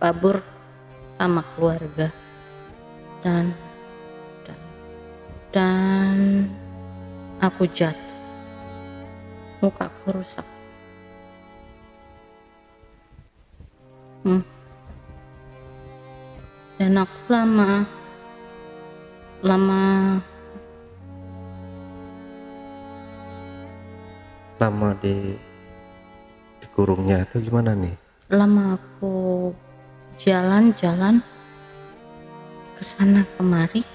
kabur sama keluarga dan dan aku jatuh, mukaku rusak. Dan aku lama dikurungnya itu gimana nih? lama aku jalan-jalan ke sana kemari.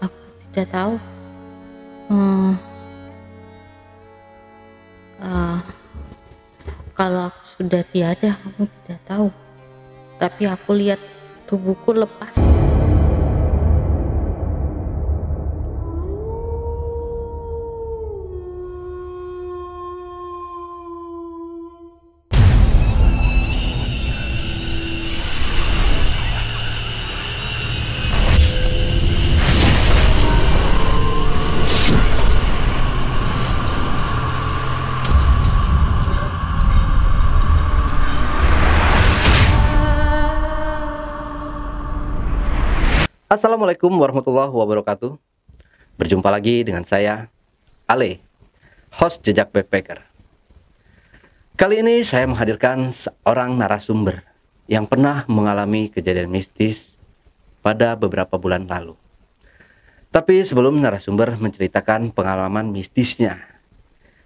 Aku tidak tahu kalau aku sudah tiada. Aku tidak tahu, tapi aku lihat tubuhku lepas. Assalamualaikum warahmatullahi wabarakatuh. Berjumpa lagi dengan saya, Ale, host Jejak Backpacker. Kali ini saya menghadirkan seorang narasumber yang pernah mengalami kejadian mistis pada beberapa bulan lalu. Tapi sebelum narasumber menceritakan pengalaman mistisnya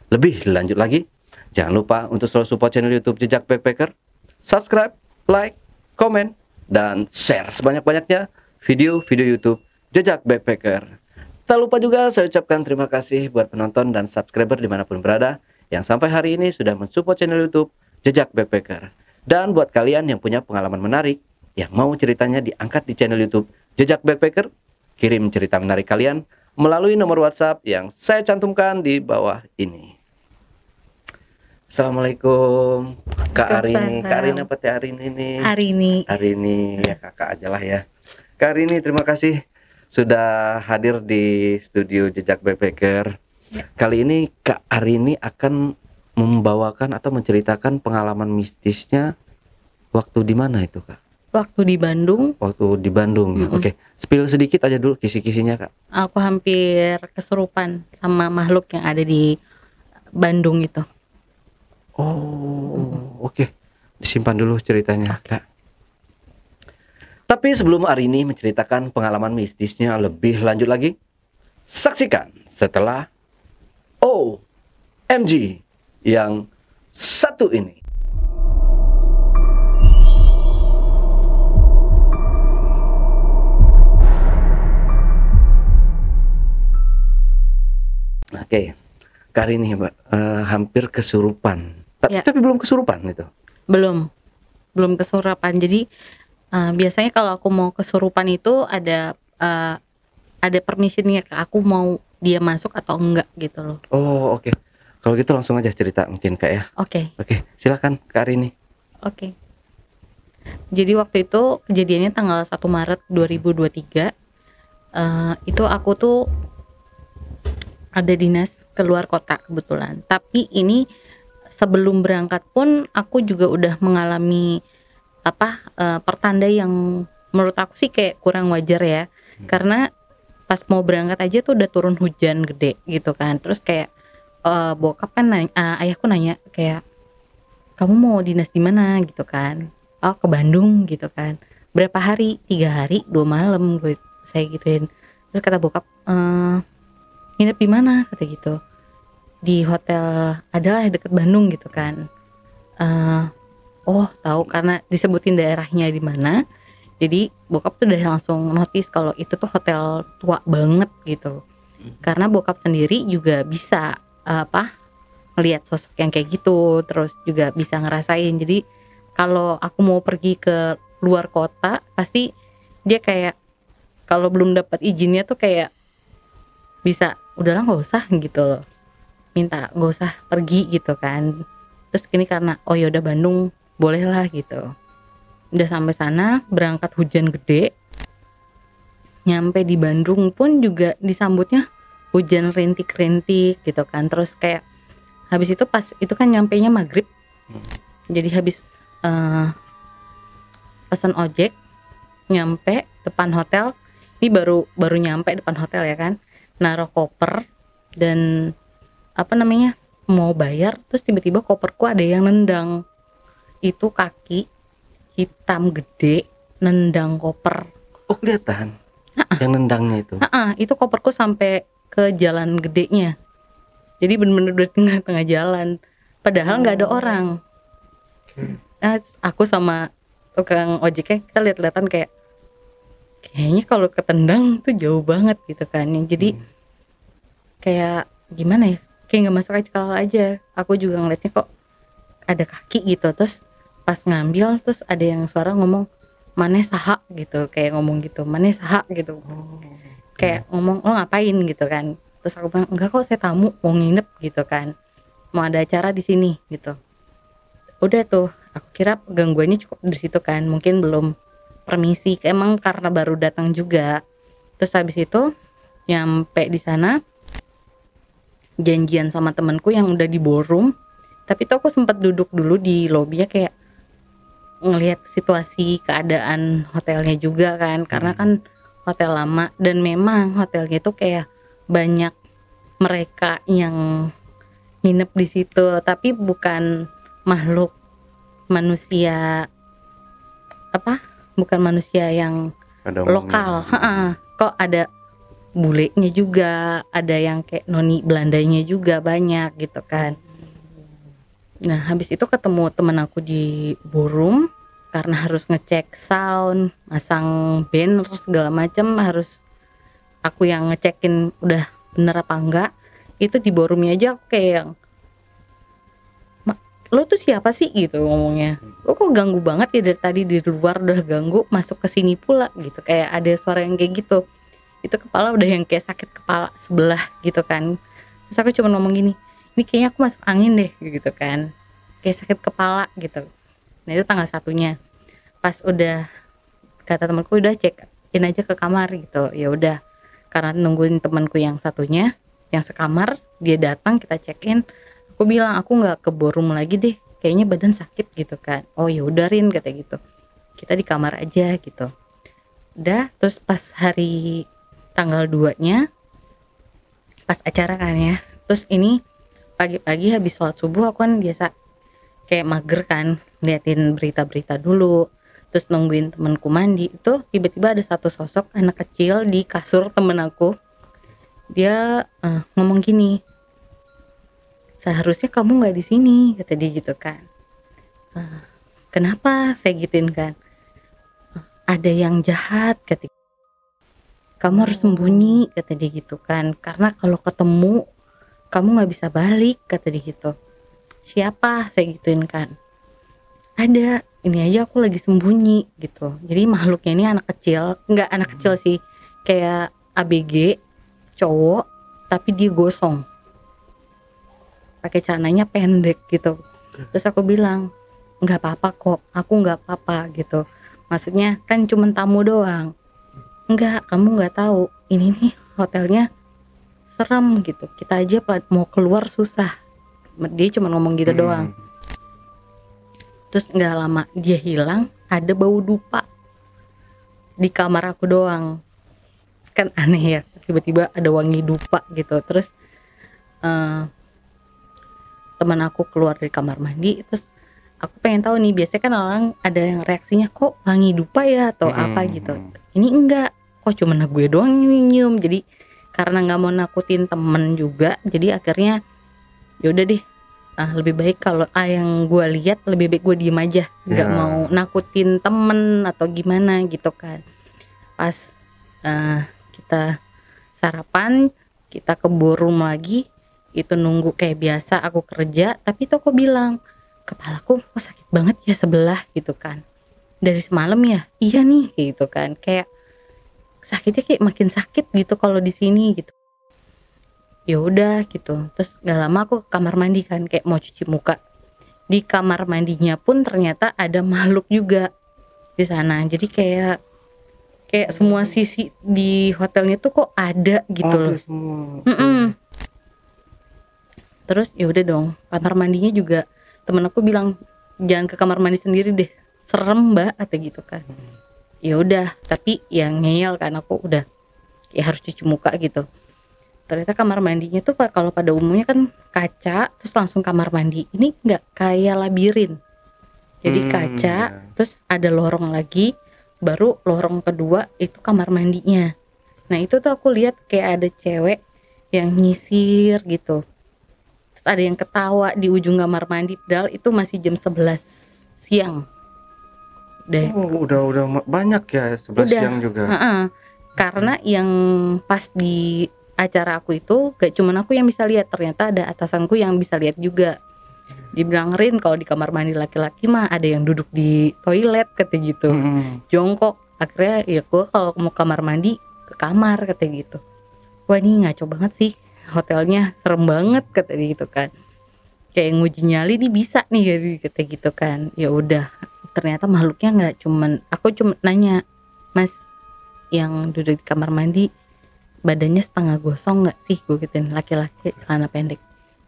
lebih lanjut lagi, jangan lupa untuk selalu support channel YouTube Jejak Backpacker, subscribe, like, komen, dan share sebanyak-banyaknya video-video YouTube Jejak Backpacker. Tak lupa juga saya ucapkan terima kasih buat penonton dan subscriber dimanapun berada yang sampai hari ini sudah mensupport channel YouTube Jejak Backpacker. Dan buat kalian yang punya pengalaman menarik yang mau ceritanya diangkat di channel YouTube Jejak Backpacker, kirim cerita menarik kalian melalui nomor WhatsApp yang saya cantumkan di bawah ini. Assalamualaikum Kak Arini. Kak Arini apa teh Arini nih? Arini ya, kakak aja lah ya. Kak Arini, terima kasih sudah hadir di studio Jejak Backpacker. Ya. Kali ini Kak Arini akan membawakan atau menceritakan pengalaman mistisnya waktu di mana itu, Kak? Waktu di Bandung. Waktu di Bandung. Oke, spill sedikit aja dulu kisi-kisinya, Kak. Aku hampir kesurupan sama makhluk yang ada di Bandung itu. Oh, oke. Disimpan dulu ceritanya, Kak. Tapi sebelum Arini menceritakan pengalaman mistisnya lebih lanjut lagi, saksikan setelah OMG yang satu ini. Oke, Kak Arini, hampir kesurupan. Ya. Tapi belum kesurupan itu. Belum kesurupan. Jadi biasanya kalau aku mau kesurupan itu ada permissionnya, aku mau dia masuk atau enggak gitu loh. Oh, oke. Kalau gitu langsung aja cerita mungkin, Kak ya. Oke. Silakan Kak Arini. Oke. Jadi waktu itu kejadiannya tanggal 1 Maret 2023. Itu aku tuh ada dinas keluar kota kebetulan. Tapi ini sebelum berangkat pun aku juga udah mengalami pertanda yang menurut aku sih kayak kurang wajar ya. Karena pas mau berangkat aja tuh udah turun hujan gede gitu kan. Terus kayak bokap kan ayahku nanya kayak, kamu mau dinas di mana gitu kan? Oh, ke Bandung gitu kan. Berapa hari? 3 hari 2 malam saya gituin. Terus kata bokap, nginep di mana? Kata gitu. Di hotel adalah deket Bandung gitu kan. Oh, tahu karena disebutin daerahnya di mana. Jadi bokap tuh udah langsung notice kalau itu tuh hotel tua banget gitu. Karena bokap sendiri juga bisa ngelihat sosok yang kayak gitu, terus juga bisa ngerasain. Jadi kalau aku mau pergi ke luar kota, pasti dia kayak kalau belum dapat izinnya tuh kayak bisa udahlah nggak usah gitu loh. Minta nggak usah pergi gitu kan. Terus ini karena oh ya udah Bandung bolehlah gitu. Udah sampai sana, berangkat hujan gede. Nyampe di Bandung pun juga disambutnya hujan rintik-rintik gitu kan. Terus kayak habis itu pas itu kan nyampenya maghrib. Jadi habis pesan ojek, nyampe depan hotel. Ini baru nyampe depan hotel ya kan, naruh koper dan mau bayar, terus tiba-tiba koperku ada yang nendang. Itu kaki hitam gede nendang koper. Oh, kelihatan. Yang nendangnya itu. Itu koperku sampai ke jalan gedenya. Jadi bener-bener di tengah-tengah jalan. Padahal nggak ada orang. Aku sama tukang ojeknya kita lihat-lihatan kayaknya kalau ketendang tuh jauh banget gitu kan. Jadi kayak gimana ya? Kayak nggak masuk akal aja. Aku juga ngeliatnya kok ada kaki gitu. Terus pas ngambil terus ada yang suara ngomong maneh saha gitu, kayak ngomong gitu, maneh saha gitu. Kayak ngomong lo ngapain gitu kan. Terus aku bilang enggak kok, saya tamu mau nginep gitu kan, mau ada acara di sini gitu. Udah tuh aku kira gangguannya cukup di situ kan, mungkin belum permisi, emang karena baru datang juga. Terus habis itu nyampe di sana janjian sama temanku yang udah di ballroom, tapi tuh aku sempat duduk dulu di lobby ya, kayak ngelihat situasi keadaan hotelnya juga kan, karena kan hotel lama dan memang hotelnya tuh kayak banyak mereka yang nginep di situ, tapi bukan makhluk manusia bukan manusia yang Ada lokal. Kok ada bulenya juga, ada yang kayak noni Belandanya juga banyak gitu kan. Nah habis itu ketemu temen aku di ballroom, karena harus ngecek sound, masang banner segala macam, harus aku yang ngecekin udah bener apa enggak. Itu di ballroomnya aja aku kayak yang, lo tuh siapa sih gitu ngomongnya, lo kok ganggu banget ya, dari tadi di luar udah ganggu, masuk ke sini pula gitu. Kayak ada suara yang kayak gitu. Itu kepala udah yang kayak sakit kepala sebelah gitu kan. Terus aku cuma ngomong gini, ini kayaknya aku masuk angin deh gitu kan, kayak sakit kepala gitu. Nah itu tanggal 1-nya. Pas udah kata temanku udah check in aja ke kamar gitu. Ya udah, karena nungguin temanku yang satunya yang sekamar, dia datang kita check in. Aku bilang aku nggak ke ballroom lagi deh, kayaknya badan sakit gitu kan. Oh ya udah Rin, kata gitu, kita di kamar aja gitu. Udah, terus pas hari tanggal 2-nya pas acara kan ya, terus ini pagi-pagi habis sholat subuh aku kan biasa kayak mager kan, liatin berita-berita dulu, terus nungguin temanku mandi. Itu tiba-tiba ada satu sosok anak kecil di kasur temen aku. Dia ngomong gini, seharusnya kamu nggak di sini, kata dia gitu kan. Kenapa, saya gituin kan. Ada yang jahat, kata dia. Kamu harus sembunyi, kata dia gitu kan, karena kalau ketemu kamu nggak bisa balik, kata dia gitu. Siapa, saya gituin kan. Ada, ini aja aku lagi sembunyi gitu. Jadi makhluknya ini anak kecil, nggak anak kecil sih, kayak ABG cowok, tapi dia gosong, pakai celananya pendek gitu. Terus aku bilang nggak apa-apa kok, aku nggak apa-apa gitu. Maksudnya kan cuma tamu doang. Enggak, kamu nggak tahu, ini nih hotelnya serem gitu, kita aja mau keluar susah. Dia cuma ngomong gitu doang. Terus nggak lama dia hilang, ada bau dupa di kamar aku doang. Kan aneh ya, tiba-tiba ada wangi dupa gitu. Terus teman aku keluar dari kamar mandi, terus aku pengen tahu nih, biasanya kan orang ada yang reaksinya kok wangi dupa ya atau apa gitu. Ini enggak, kok cuma gue doang nyium. Jadi karena nggak mau nakutin temen juga, jadi akhirnya yaudah deh, lebih baik kalau yang gue lihat lebih baik gue diem aja, nggak mau nakutin temen atau gimana gitu kan. Pas kita sarapan, kita ke ballroom lagi, itu nunggu kayak biasa aku kerja, tapi tuh aku bilang kepalaku kok sakit banget ya sebelah gitu kan, dari semalam ya. Iya nih gitu kan, kayak sakitnya kayak makin sakit gitu kalau di sini gitu. Ya udah gitu. Terus gak lama aku ke kamar mandi kan, kayak mau cuci muka. Di kamar mandinya pun ternyata ada makhluk juga di sana. Jadi kayak semua sisi di hotelnya tuh kok ada gitu loh. Terus ya udah dong, kamar mandinya juga temen aku bilang jangan ke kamar mandi sendiri deh, serem mbak kata gitu kan. Ya udah, tapi yang ngeyel kan aku udah ya harus cuci muka gitu. Ternyata kamar mandinya tuh kalau pada umumnya kan kaca terus langsung kamar mandi, ini nggak, kayak labirin. Jadi kaca terus ada lorong lagi, baru lorong kedua itu kamar mandinya. Nah itu tuh aku lihat kayak ada cewek yang nyisir gitu, terus ada yang ketawa di ujung kamar mandi, padahal itu masih jam 11 siang deh. Udah banyak ya, 11 siang juga. Karena yang pas di acara aku itu gak cuman aku yang bisa lihat, ternyata ada atasanku yang bisa lihat juga. Dibilang, Rin, kalau di kamar mandi laki-laki mah ada yang duduk di toilet kata gitu, jongkok. Akhirnya ya gue kalau mau kamar mandi ke kamar kata gitu. Wah ini ngaco banget sih, hotelnya serem banget kata gitu kan, kayak nguji nyali nih bisa nih kata gitu kan. Ya udah, ternyata makhluknya nggak cuman, aku cuma nanya, Mas yang duduk di kamar mandi badannya setengah gosong nggak sih, gue gituin, laki-laki celana pendek.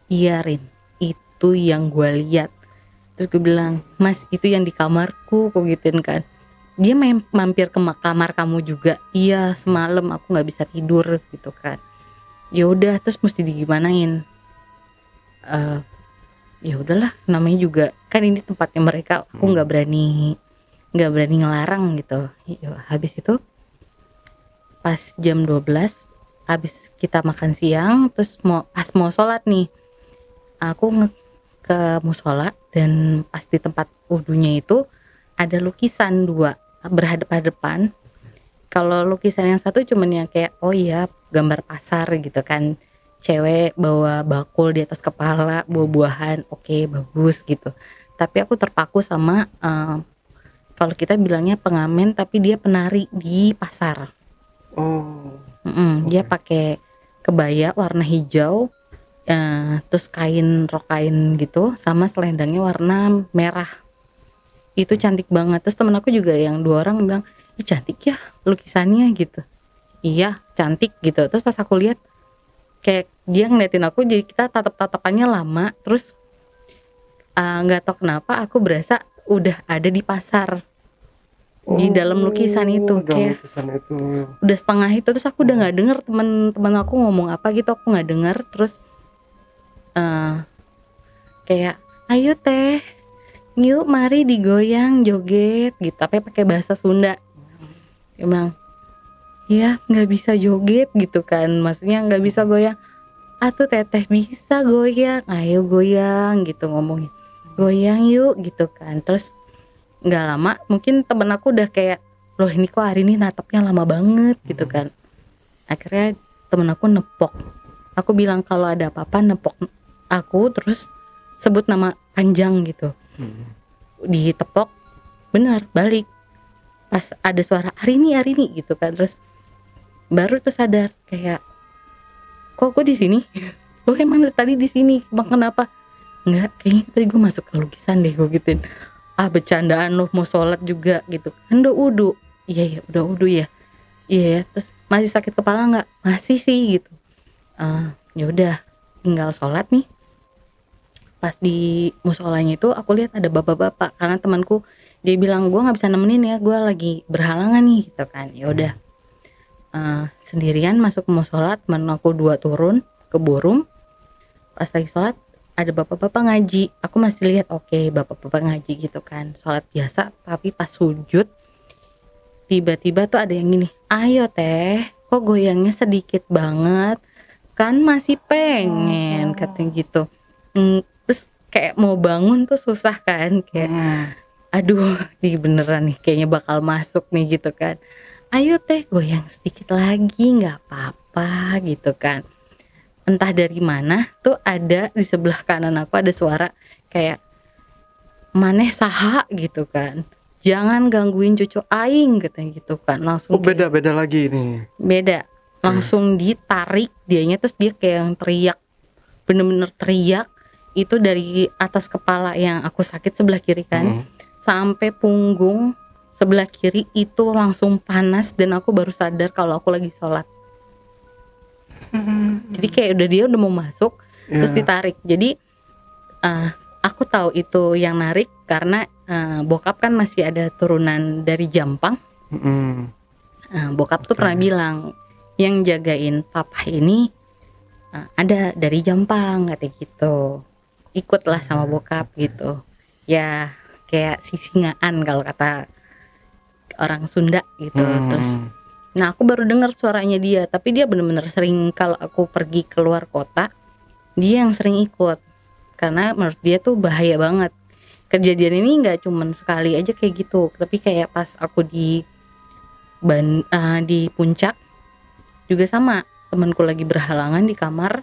Iya Rin, itu yang gue lihat. Terus gue bilang, Mas itu yang di kamarku, gue gituin kan. Dia mampir ke kamar kamu juga? Iya, semalam aku nggak bisa tidur gitu kan. Ya udah, terus mesti digimanain? Ya udahlah, namanya juga kan ini tempatnya mereka, aku nggak berani ngelarang gitu. Ya, habis itu pas jam 12 habis kita makan siang, terus pas mau sholat nih, aku ke musola, dan pas di tempat wudunya itu ada lukisan 2 berhadap-hadapan. Kalau lukisan yang satu cuman yang kayak oh iya gambar pasar gitu kan, cewek bawa bakul di atas kepala, buah-buahan, oke, bagus gitu. Tapi aku terpaku sama kalau kita bilangnya pengamen, tapi dia penari di pasar. Dia pakai kebaya warna hijau, terus rok kain gitu, sama selendangnya warna merah. Itu cantik banget. Terus temen aku juga yang 2 orang bilang, ih cantik ya lukisannya gitu. Iya cantik gitu. Terus pas aku lihat, kayak dia ngeliatin aku, jadi kita tatap-tatapannya lama. Terus nggak tahu kenapa aku berasa udah ada di pasar. Di dalam lukisan itu, kayak udah setengah itu. Terus aku udah nggak denger teman-teman aku ngomong apa gitu, aku nggak denger. Terus kayak ayo teh, yuk mari digoyang joget gitu, tapi pakai bahasa Sunda. Dia bilang, ya nggak bisa joget gitu kan, maksudnya nggak bisa goyang. Tuh teteh bisa goyang, ayo goyang gitu ngomongnya, goyang yuk gitu kan. Terus nggak lama, mungkin temen aku udah kayak, loh ini kok hari ini natapnya lama banget gitu kan. Akhirnya temen aku nepok. Aku bilang kalau ada apa-apa nepok aku, terus sebut nama panjang gitu. Ditepok, benar balik. Pas ada suara hari ini gitu kan. Terus baru tuh sadar kayak, kok gue di sini? Gue emang tadi di sini, bang kenapa? Enggak, kayaknya tadi gue masuk ke lukisan deh, gue gituin. Bercandaan loh, mau sholat juga gitu kan, udah wudu. Iya udah wudu ya. Iya, terus masih sakit kepala nggak? Masih sih gitu. Ya udah, tinggal sholat nih. Pas di musolanya itu aku lihat ada bapak-bapak, karena temanku dia bilang gue nggak bisa nemenin ya, gue lagi berhalangan nih gitu kan. Ya udah, sendirian masuk ke musola, teman aku 2 turun ke burung. Pas lagi sholat ada bapak-bapak ngaji, aku masih lihat oke, bapak-bapak ngaji gitu kan, sholat biasa. Tapi pas sujud tiba-tiba tuh ada yang gini, ayo teh, kok goyangnya sedikit banget kan, masih pengen katanya gitu. Terus kayak mau bangun tuh susah kan, kayak aduh nih beneran nih kayaknya bakal masuk nih gitu kan. Ayo teh goyang sedikit lagi, nggak apa-apa gitu kan. Entah dari mana tuh ada di sebelah kanan aku ada suara kayak, maneh saha gitu kan, jangan gangguin cucu aing katanya gitu kan. Langsung beda lagi nih, beda langsung ditarik dianya. Terus dia kayak yang teriak, bener-bener teriak. Itu dari atas kepala yang aku sakit sebelah kiri kan, sampai punggung sebelah kiri itu langsung panas, dan aku baru sadar kalau aku lagi sholat. Jadi kayak dia udah mau masuk, terus ditarik. Jadi aku tahu itu yang narik karena bokap kan masih ada turunan dari Jampang. Bokap tuh pernah bilang yang jagain papa ini ada dari Jampang katanya gitu, ikutlah sama bokap gitu ya, kayak sisingaan kalau kata orang Sunda gitu. Terus nah aku baru dengar suaranya dia, tapi dia bener-bener sering kalau aku pergi keluar kota dia yang sering ikut, karena menurut dia tuh bahaya banget. Kejadian ini nggak cuman sekali aja kayak gitu, tapi kayak pas aku di puncak juga sama, temanku lagi berhalangan di kamar,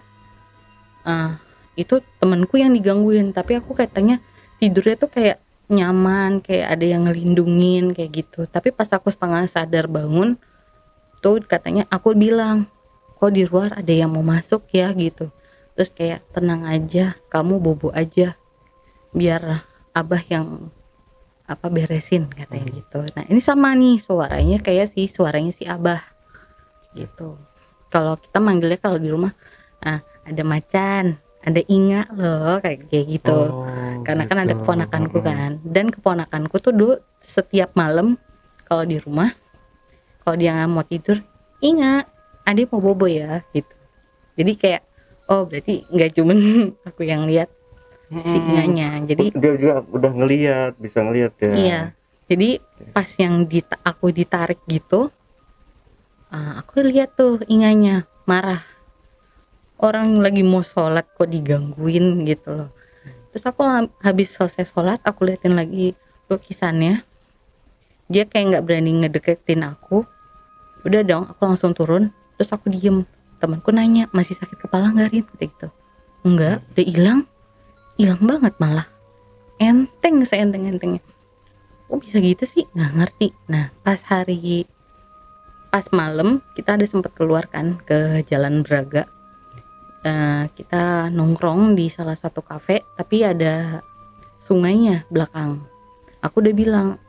itu temanku yang digangguin, tapi aku katanya tidurnya tuh kayak nyaman, kayak ada yang ngelindungin kayak gitu. Tapi pas aku setengah sadar bangun tuh katanya aku bilang, kok di luar ada yang mau masuk ya gitu. Terus kayak tenang aja, kamu bobo aja, biar abah yang beresin katanya gitu. Nah ini sama nih suaranya kayak suaranya si abah gitu. Kalau kita manggilnya kalau di rumah ada macan, ada Inga loh kayak gitu. Karena kan ada keponakanku kan, dan keponakanku tuh dulu setiap malam kalau di rumah, kalau dia nggak mau tidur, Inga, adik mau bobo ya gitu. Jadi kayak oh berarti nggak cuman aku yang lihat si Inganya, jadi dia juga udah bisa ngelihat ya. Iya, jadi pas yang aku ditarik gitu, aku lihat tuh Inganya marah, orang lagi mau sholat kok digangguin gitu loh. Terus aku habis selesai sholat, aku liatin lagi lukisannya, dia kayak nggak berani ngedeketin aku. Udah dong, aku langsung turun. Terus aku diem. Temanku nanya, masih sakit kepala nggak Rin? Gitu. Enggak, udah hilang banget malah. Enteng, seenteng-entengnya. Kok bisa gitu sih? Nggak ngerti. Nah, pas malam kita ada sempat keluar kan ke Jalan Braga. Kita nongkrong di salah satu kafe, tapi ada sungainya belakang. Aku udah bilang,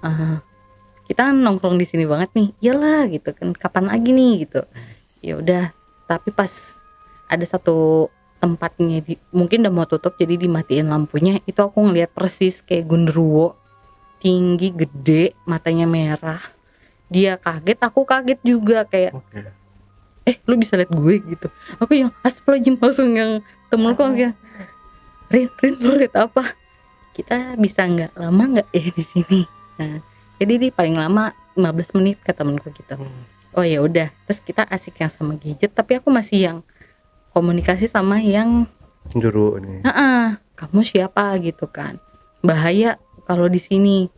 kita nongkrong di sini banget nih, iyalah gitu kan, kapan lagi nih gitu. Ya udah, tapi pas ada satu tempatnya mungkin udah mau tutup jadi dimatiin lampunya, itu aku ngeliat persis kayak genderuwo, tinggi, gede, matanya merah. Dia kaget, aku kaget juga kayak lu bisa lihat gue gitu. Aku yang astagfirullahaladzim, langsung yang temenku kayak Rin lu lihat apa? Kita bisa nggak lama nggak di sini? Nah, jadi paling lama 15 menit kata temenku gitu. Oh ya udah, terus kita asik yang sama gadget, tapi aku masih yang komunikasi sama yang cenderung nih. Kamu siapa gitu kan? Bahaya kalau di sini.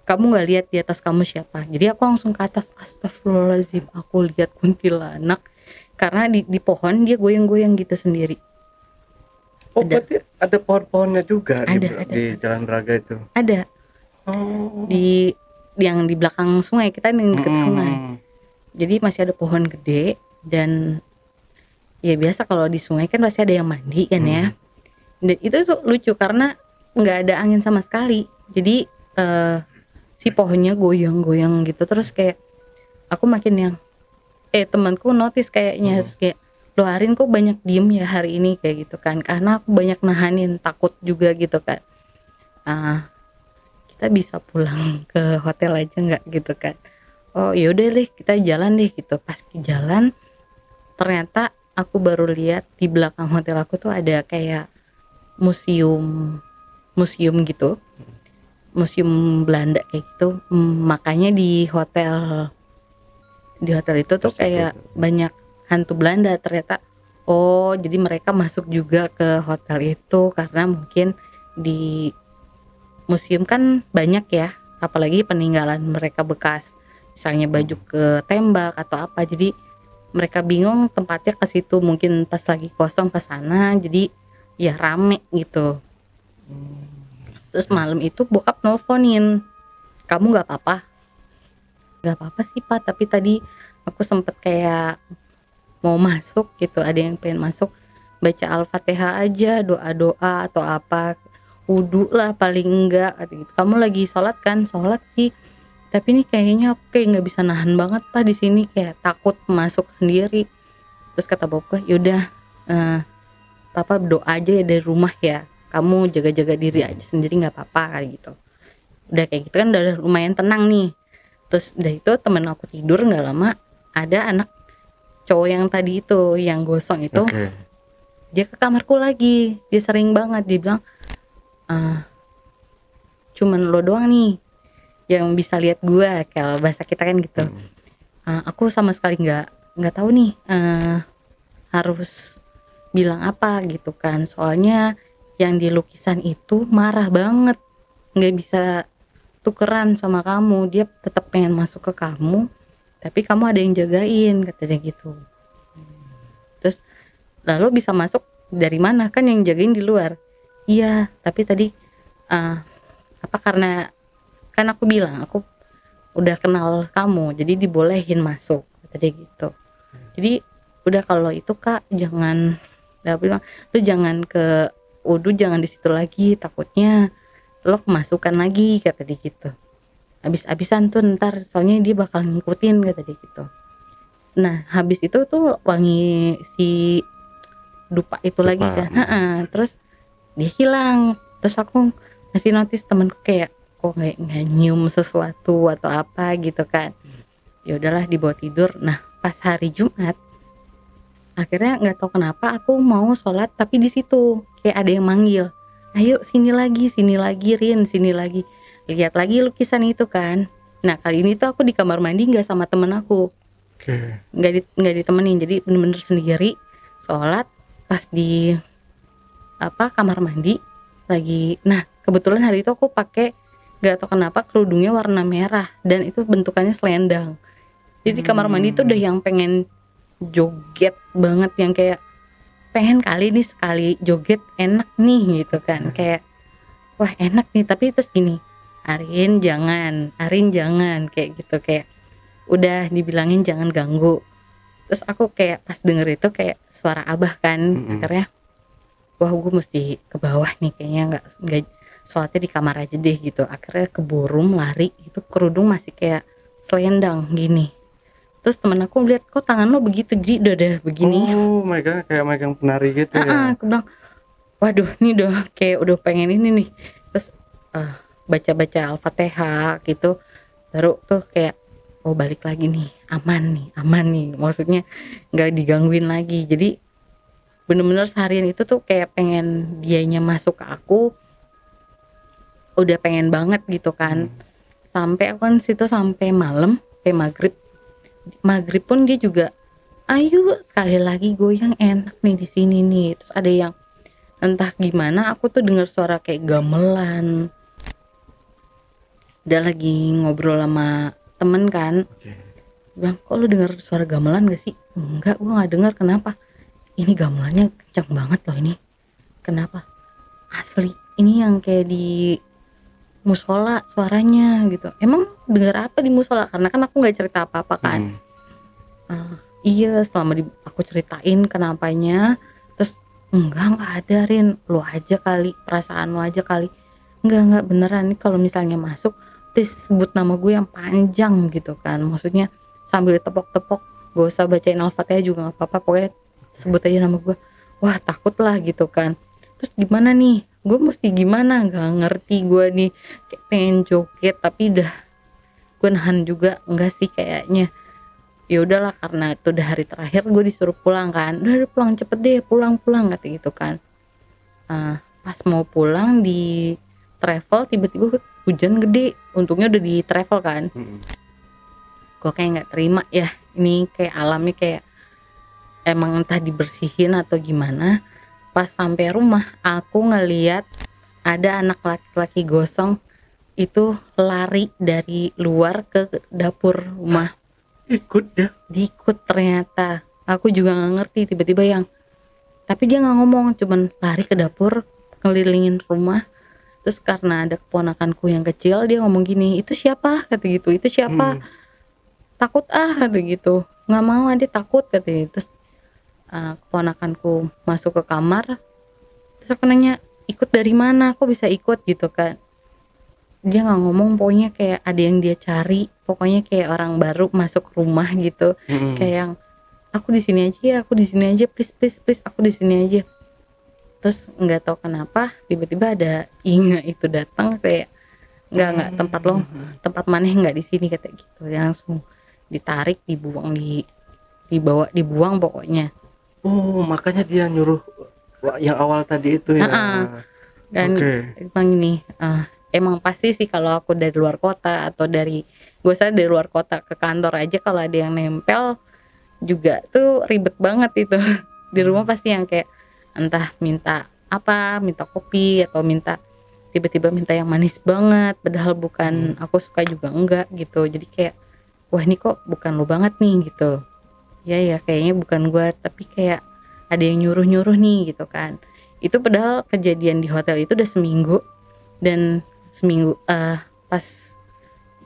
Kamu nggak lihat di atas kamu siapa? Jadi aku langsung ke atas, astagfirullahaladzim, aku lihat kuntilanak karena di pohon dia goyang-goyang gitu sendiri. Berarti ada pohon-pohonnya juga ada. Di Jalan Braga itu. Ada. Di yang di belakang sungai, kita yang deket sungai. Jadi masih ada pohon gede, dan ya biasa kalau di sungai kan pasti ada yang mandi kan ya. Dan itu lucu karena nggak ada angin sama sekali. Jadi si pohonnya goyang-goyang gitu, terus kayak aku makin yang temanku notice kayaknya, terus kayak lo Arin kok banyak diem ya hari ini kayak gitu kan, karena aku banyak nahanin takut juga gitu kan. Kita bisa pulang ke hotel aja nggak gitu kan? Oh yaudah deh, kita jalan deh gitu. Pas ke jalan ternyata aku baru lihat di belakang hotel aku tuh ada kayak museum gitu, museum Belanda kayak gitu. Makanya di hotel itu tuh kayak banyak hantu Belanda ternyata. Oh jadi mereka masuk juga ke hotel itu karena mungkin di museum kan banyak ya, apalagi peninggalan mereka bekas, misalnya baju ketembak atau apa. Jadi mereka bingung tempatnya ke situ, mungkin pas lagi kosong ke sana, jadi ya rame gitu. Terus malam itu bokap nelfonin, kamu nggak apa-apa? Nggak apa-apa sih Pak, tapi tadi aku sempet kayak mau masuk gitu, ada yang pengen masuk, baca Al-Fatihah aja, doa-doa atau apa, wudu lah paling enggak gitu. Kamu lagi sholat kan? Sholat sih, tapi ini kayaknya aku kayak nggak bisa nahan banget Pak di sini, kayak takut masuk sendiri. Terus kata bokap, yaudah Papa doa aja ya dari rumah ya, kamu jaga-jaga diri aja sendiri nggak apa-apa kayak gitu. udah kayak gitu kan udah lumayan tenang nih. Terus udah itu temen aku tidur, nggak lama ada anak cowok yang tadi itu yang gosong itu dia ke kamarku lagi. Dia sering banget, dia bilang cuman lo doang nih yang bisa lihat gua, kalau bahasa kita kan gitu. Aku sama sekali nggak tahu nih harus bilang apa gitu kan, soalnya yang di lukisan itu marah banget, nggak bisa tukeran sama kamu, dia tetap pengen masuk ke kamu tapi kamu ada yang jagain, kata dia gitu. Terus lalu bisa masuk dari mana, kan yang jagain di luar. Iya tapi tadi apa karena kan aku bilang aku udah kenal kamu jadi dibolehin masuk, kata dia gitu. Jadi udah kalau itu Kak jangan, dia bilang lu jangan ke wudhu, jangan di situ lagi, takutnya lo kemasukan lagi, kata dia gitu. Habis-habisan tuh ntar soalnya dia bakal ngikutin, kata dia gitu. Nah habis itu tuh wangi si dupa itu lagi kan, terus dia hilang. Terus aku ngasih notis temanku kayak kok nggak nyium sesuatu atau apa gitu kan. Ya udahlah dibawa tidur. Nah pas hari Jumat akhirnya nggak tahu kenapa aku mau sholat tapi di situ kayak ada yang manggil, ayo sini lagi Rin, sini lagi, lihat lagi lukisan itu kan. Nah kali ini tuh aku di kamar mandi nggak sama temen aku, nggak ditemenin, jadi bener-bener sendiri sholat. Pas di kamar mandi lagi, nah kebetulan hari itu aku pakai nggak tahu kenapa kerudungnya warna merah dan itu bentukannya selendang. Jadi kamar mandi tuh udah yang pengen joget banget, yang kayak pengen kali nih sekali joget enak nih gitu kan, kayak wah enak nih. Tapi terus gini, Arin jangan kayak gitu, kayak udah dibilangin jangan ganggu. Terus aku kayak pas denger itu kayak suara abah kan, akhirnya wah gue mesti ke bawah nih, kayaknya nggak sholatnya di kamar aja deh gitu. Akhirnya keburu lari, itu kerudung masih kayak selendang gini. Terus temen aku lihat kok tangan lo begitu, jadi udah begini. Oh my god, kayak megang penari gitu ya. Aku bilang waduh ini udah kayak udah pengen ini nih. Terus baca-baca Al-Fatihah gitu, baru tuh kayak oh balik lagi nih, aman nih, maksudnya nggak digangguin lagi. Jadi bener-bener seharian itu tuh kayak pengen dianya masuk ke aku, udah pengen banget gitu kan. Sampai aku kan situ sampai malam, sampai maghrib pun dia juga ayo sekali lagi goyang enak nih di sini nih. Terus ada yang entah gimana aku tuh dengar suara kayak gamelan. Dia lagi ngobrol sama temen kan, bilang kok lu dengar suara gamelan gak sih? Enggak, gua nggak dengar. Kenapa? Ini gamelannya kencang banget loh ini. Kenapa? Asli ini yang kayak di musola suaranya gitu. Emang dengar apa di musola? Karena kan aku nggak cerita apa-apa kan. Iya selama aku ceritain kenapanya, terus enggak ada Rin, lu aja kali, perasaan lu aja kali. Enggak beneran nih, kalau misalnya masuk please sebut nama gue yang panjang gitu kan, maksudnya sambil tepok-tepok, gak usah bacain Al-Fatihah juga nggak apa-apa, pokoknya sebut aja nama gue. Wah takut lah gitu kan. Terus gimana nih, gue mesti gimana, gak ngerti gue nih, kayak pengen joget tapi udah gue nahan juga, enggak sih kayaknya. Ya udahlah karena itu udah hari terakhir, gue disuruh pulang kan, udah pulang cepet deh, pulang kata gitu kan. Pas mau pulang di travel tiba-tiba hujan gede, untungnya udah di travel kan. Gue kayak nggak terima ya, ini kayak alamnya kayak emang entah dibersihin atau gimana. Pas sampai rumah aku ngeliat ada anak laki-laki gosong itu lari dari luar ke dapur rumah. Diikut ternyata. Aku juga nggak ngerti, tiba-tiba yang, tapi dia nggak ngomong, cuman lari ke dapur ngelilingin rumah. Terus karena ada keponakanku yang kecil, dia ngomong gini, itu siapa, kata gitu, itu siapa, takut kata gitu, nggak mau dia takut, kata gitu. Terus keponakanku masuk ke kamar, terus aku nanya ikut dari mana, kok bisa ikut gitu kan. Dia nggak ngomong, pokoknya kayak ada yang dia cari, pokoknya kayak orang baru masuk rumah gitu. Kayak yang aku di sini aja, please aku di sini aja. Terus nggak tahu kenapa tiba-tiba ada Inga itu datang, kayak nggak tempat maneh nggak di sini kata gitu. Dia langsung ditarik, dibuang pokoknya. Oh, makanya dia nyuruh yang awal tadi itu ya. Dan emang ini emang pasti sih kalau aku dari luar kota atau dari gue dari luar kota ke kantor aja, kalau ada yang nempel juga tuh ribet banget itu. Di rumah pasti yang kayak entah minta kopi atau tiba-tiba minta yang manis banget, padahal bukan aku suka juga enggak gitu. Jadi kayak wah ini kok bukan lo banget nih gitu. Ya kayaknya bukan gue, tapi kayak ada yang nyuruh nih gitu kan. Itu padahal kejadian di hotel itu udah seminggu, dan pas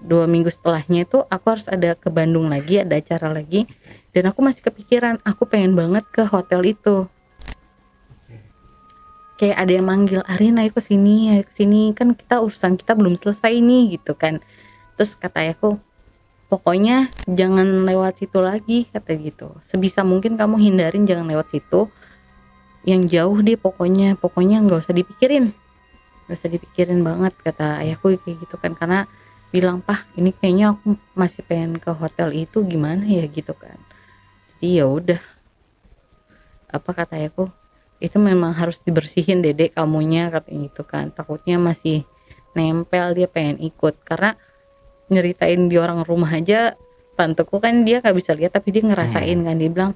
2 minggu setelahnya itu aku harus ada ke Bandung lagi, ada acara lagi, dan aku masih kepikiran aku pengen banget ke hotel itu. Kayak ada yang manggil, Arin ayo kesini kan urusan kita belum selesai nih gitu kan. Terus kata ayahku, pokoknya jangan lewat situ lagi kata gitu, sebisa mungkin kamu hindarin, jangan lewat situ, yang jauh deh pokoknya nggak usah dipikirin banget kata ayahku kayak gitu kan. Karena bilang, Pah ini kayaknya aku masih pengen ke hotel itu, gimana ya gitu kan. Jadi ya udah, apa kata ayahku, itu memang harus dibersihin dedek kamunya katanya gitu kan, takutnya masih nempel, dia pengen ikut. Karena nyeritain di orang rumah aja, tanteku kan dia nggak bisa lihat tapi dia ngerasain kan. Dia bilang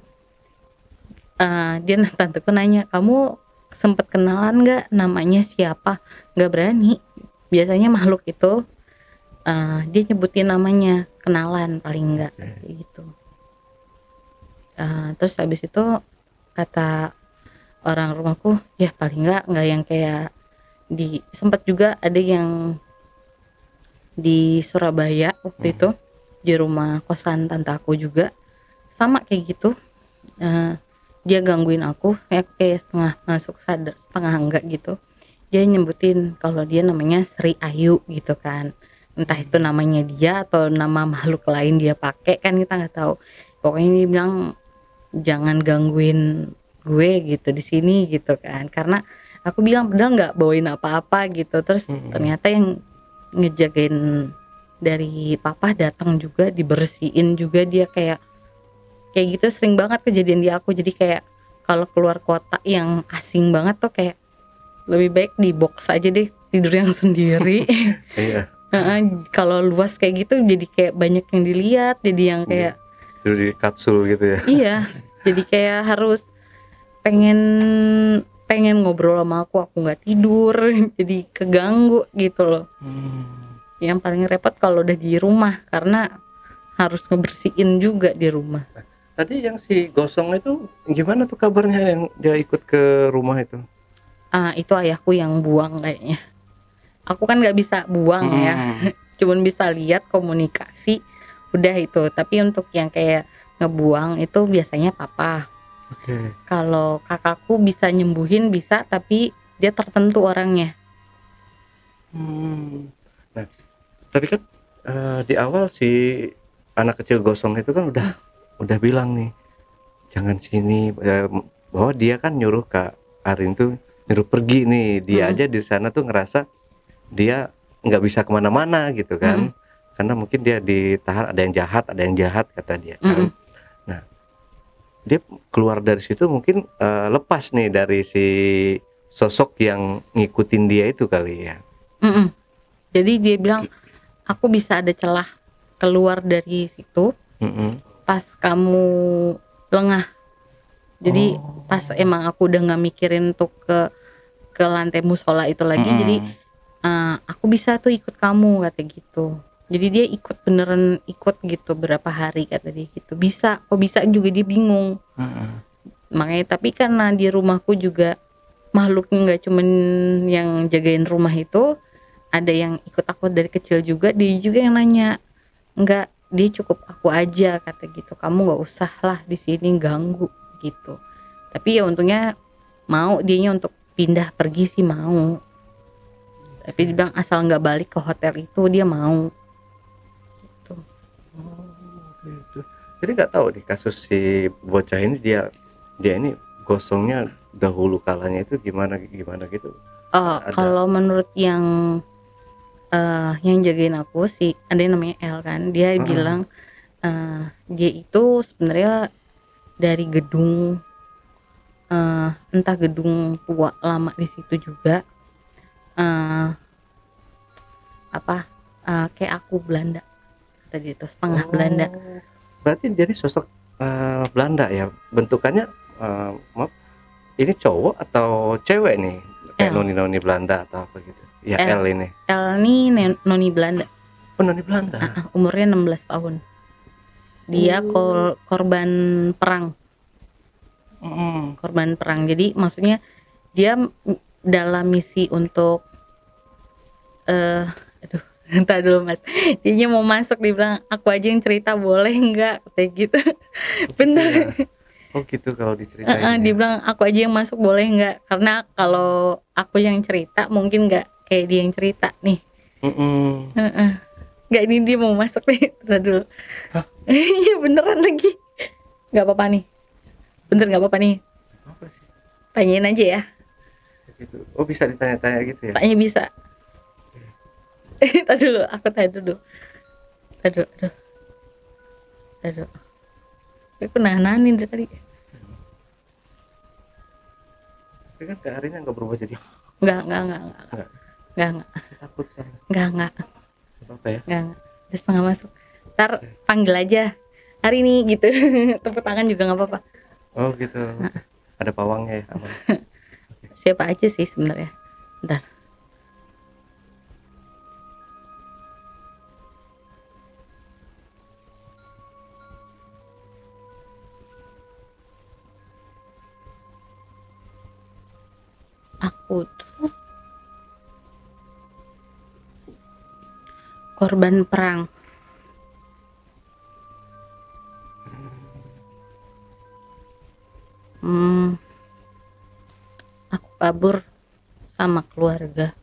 tanteku nanya, kamu sempet kenalan nggak, namanya siapa? Nggak berani, biasanya makhluk itu dia nyebutin namanya, kenalan paling nggak gitu. Terus habis itu kata orang rumahku, ya paling nggak yang kayak sempat juga ada yang di Surabaya waktu itu di rumah kosan tante aku juga sama kayak gitu. Dia gangguin aku kayak setengah masuk sadar setengah enggak gitu. Dia nyebutin kalau dia namanya Sri Ayu gitu kan, entah itu namanya dia atau nama makhluk lain dia pakai kan, kita nggak tahu. Pokoknya dia bilang jangan gangguin gue gitu di sini gitu kan, karena aku bilang padahal nggak bawain apa-apa gitu. Terus ternyata yang ngejagain dari papa datang juga, dibersihin juga, dia kayak gitu sering banget kejadian di aku. Jadi kayak kalau keluar kota yang asing banget tuh kayak lebih baik di box aja deh, tidur yang sendiri. Kalau luas kayak gitu jadi kayak banyak yang dilihat, jadi yang kayak tidur di kapsul gitu ya. Iya, jadi kayak harus pengen ngobrol sama aku nggak tidur, jadi keganggu gitu loh. Yang paling repot kalau udah di rumah, karena harus ngebersihin juga di rumah. Tadi yang si Gosong itu gimana tuh kabarnya yang dia ikut ke rumah itu? Itu ayahku yang buang kayaknya. Aku kan nggak bisa buang ya, cuman bisa lihat komunikasi, udah itu. Tapi untuk yang kayak ngebuang itu biasanya papa. Kalau kakakku bisa nyembuhin bisa, tapi dia tertentu orangnya. Nah, tapi kan di awal si anak kecil Gosong itu kan udah bilang nih jangan sini, bahwa dia kan nyuruh Kak Arin tuh nyuruh pergi nih. Dia aja di sana tuh ngerasa dia nggak bisa kemana-mana gitu kan, karena mungkin dia ditahan, ada yang jahat kata dia kan. Nah, dia keluar dari situ mungkin lepas nih dari si sosok yang ngikutin dia itu kali ya. Jadi dia bilang aku bisa ada celah keluar dari situ pas kamu lengah. Jadi pas emang aku udah nggak mikirin untuk ke lantai musola itu lagi, jadi aku bisa tuh ikut kamu kata gitu. Jadi dia beneran ikut gitu berapa hari kata dia gitu. Kok bisa juga dia bingung. Makanya tapi karena di rumahku juga makhluknya nggak cuman yang jagain rumah itu, ada yang ikut aku dari kecil juga. Dia juga yang nanya, enggak, dia cukup aku aja kata gitu, kamu nggak usah lah di sini ganggu gitu. Tapi ya untungnya mau dianya untuk pindah pergi sih mau. Tapi dia bilang asal nggak balik ke hotel itu dia mau. Gitu. Gitu. Jadi nggak tahu di kasus si bocah ini dia ini gosongnya dahulu kalanya itu gimana gitu. Kalau menurut yang yang jagain aku sih ada yang namanya L kan, dia bilang dia itu sebenarnya dari gedung, entah gedung tua lama di situ juga, eh, apa kayak aku Belanda tadi itu setengah Belanda. Berarti jadi sosok Belanda ya. Bentukannya maaf, ini cowok atau cewek nih? Kayak L. noni-noni Belanda atau apa gitu. Ya L. L ini. L ini noni Belanda. Oh, noni Belanda. Umurnya 16 tahun. Dia korban perang. Korban perang. Jadi maksudnya dia dalam misi untuk aduh, entah dulu Mas. Dia mau masuk, dibilang aku aja yang cerita boleh nggak kayak gitu. Bener. Oh gitu kalau diceritain. Dia bilang aku aja yang masuk boleh nggak, karena kalau aku yang cerita mungkin nggak kayak dia yang cerita nih. Nggak, ini dia mau masuk nih. Bentar dulu. Iya beneran lagi. Nggak apa-apa nih. Bener nggak apa-apa nih. Apa sih? Tanyain aja ya. Gitu. Oh bisa ditanya-tanya gitu ya? Tanya bisa. Tadi dulu, aku tanya dulu. Aduh. Aku nahan-nahanin dari tadi. Tapi kan Kak Arina nggak berubah jadi. Enggak. Takut saya. Enggak. Apa ya? Enggak. Udah setengah masuk. Ntar panggil aja. Hari ini gitu. Tepuk tangan juga nggak apa-apa. Oh gitu. Ada pawangnya ya, aman. Siapa aja sih sebenarnya. Bentar. Aku tuh korban perang. Aku kabur sama keluarga